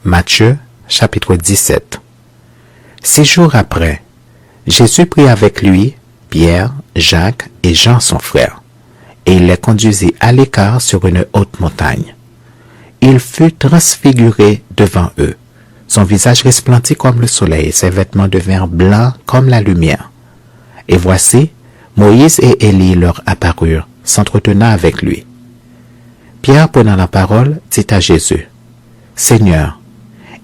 Matthieu, chapitre 17. 6 jours après, Jésus prit avec lui Pierre, Jacques et Jean son frère, et il les conduisit à l'écart sur une haute montagne. Il fut transfiguré devant eux. Son visage resplendit comme le soleil, et ses vêtements devinrent blancs comme la lumière. Et voici, Moïse et Élie leur apparurent, s'entretenant avec lui. Pierre, prenant la parole, dit à Jésus, « Seigneur,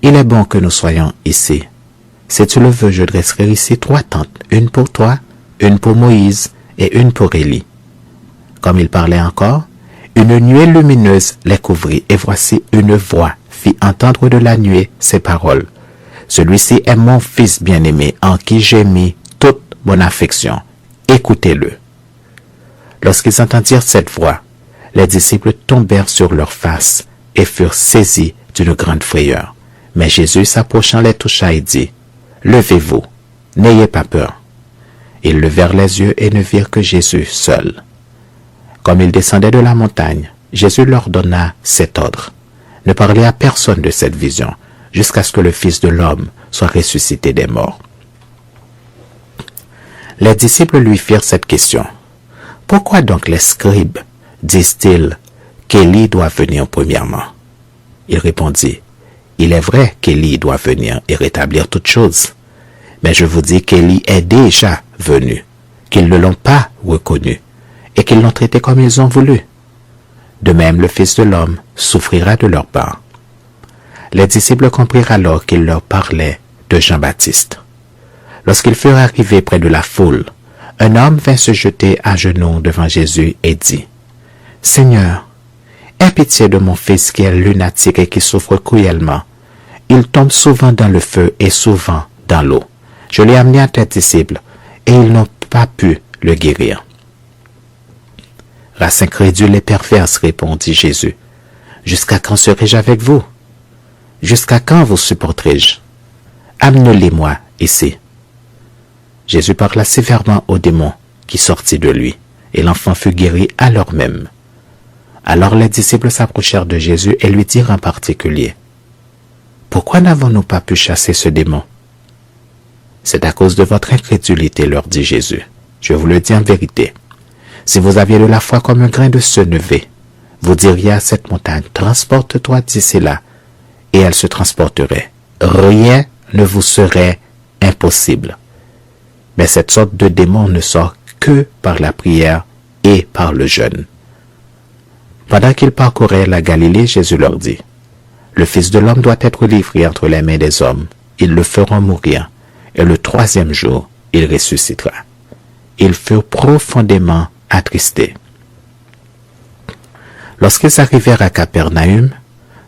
il est bon que nous soyons ici. Si tu le veux, je dresserai ici 3 tentes, une pour toi, une pour Moïse et une pour Élie. » Comme il parlait encore, une nuée lumineuse les couvrit, et voici une voix fit entendre de la nuée ces paroles. « Celui-ci est mon fils bien-aimé, en qui j'ai mis toute mon affection. Écoutez-le. » Lorsqu'ils entendirent cette voix, les disciples tombèrent sur leurs faces et furent saisis d'une grande frayeur. Mais Jésus, s'approchant, les toucha et dit, « Levez-vous, n'ayez pas peur. » Ils levèrent les yeux et ne virent que Jésus seul. Comme ils descendaient de la montagne, Jésus leur donna cet ordre. « Ne parlez à personne de cette vision, jusqu'à ce que le Fils de l'homme soit ressuscité des morts. » Les disciples lui firent cette question. « Pourquoi donc les scribes disent-ils qu'Élie doit venir premièrement? » Il répondit, « Il est vrai qu'Élie doit venir et rétablir toutes choses. Mais je vous dis qu'Élie est déjà venu, qu'ils ne l'ont pas reconnu, et qu'ils l'ont traité comme ils ont voulu. De même, le Fils de l'homme souffrira de leur part. » Les disciples comprirent alors qu'il leur parlait de Jean-Baptiste. Lorsqu'ils furent arrivés près de la foule, un homme vint se jeter à genoux devant Jésus et dit, « Seigneur, aie pitié de mon fils qui est lunatique et qui souffre cruellement. Il tombe souvent dans le feu et souvent dans l'eau. Je l'ai amené à tes disciples, et ils n'ont pas pu le guérir. » « Race incrédule et perverse, répondit Jésus. « Jusqu'à quand serai-je avec vous? Jusqu'à quand vous supporterai-je? Amenez-les-moi ici. » Jésus parla sévèrement au démon qui sortit de lui, et l'enfant fut guéri à l'heure même. Alors les disciples s'approchèrent de Jésus et lui dirent en particulier, « Pourquoi n'avons-nous pas pu chasser ce démon? » « C'est à cause de votre incrédulité, leur dit Jésus. Je vous le dis en vérité. Si vous aviez de la foi comme un grain de senevé, vous diriez à cette montagne, « Transporte-toi d'ici là, » et elle se transporterait. Rien ne vous serait impossible. Mais cette sorte de démon ne sort que par la prière et par le jeûne. Pendant qu'ils parcouraient la Galilée, Jésus leur dit, « Le Fils de l'homme doit être livré entre les mains des hommes. Ils le feront mourir, et le 3e jour, il ressuscitera. » Ils furent profondément attristés. Lorsqu'ils arrivèrent à Capernaüm,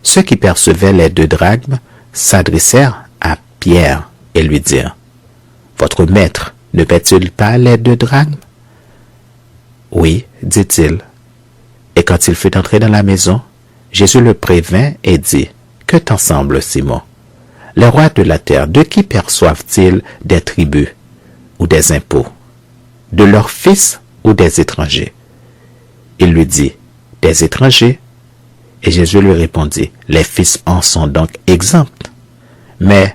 ceux qui percevaient les 2 drachmes s'adressèrent à Pierre et lui dirent, « Votre maître ne paie-t-il pas les 2 drachmes? » « Oui, dit-il. » Et quand il fut entré dans la maison, Jésus le prévint et dit, « Que t'en semble, Simon? Les rois de la terre, de qui perçoivent-ils des tributs ou des impôts? De leurs fils ou des étrangers? » Il lui dit, « Des étrangers. » Et Jésus lui répondit, « Les fils en sont donc exempts. Mais,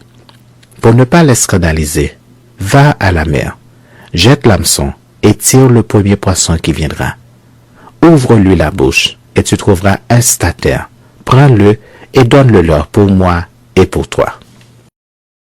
pour ne pas les scandaliser, va à la mer, jette l'hameçon et tire le premier poisson qui viendra. Ouvre-lui la bouche et tu trouveras un statère. Prends-le et donne-le leur pour moi et pour toi. »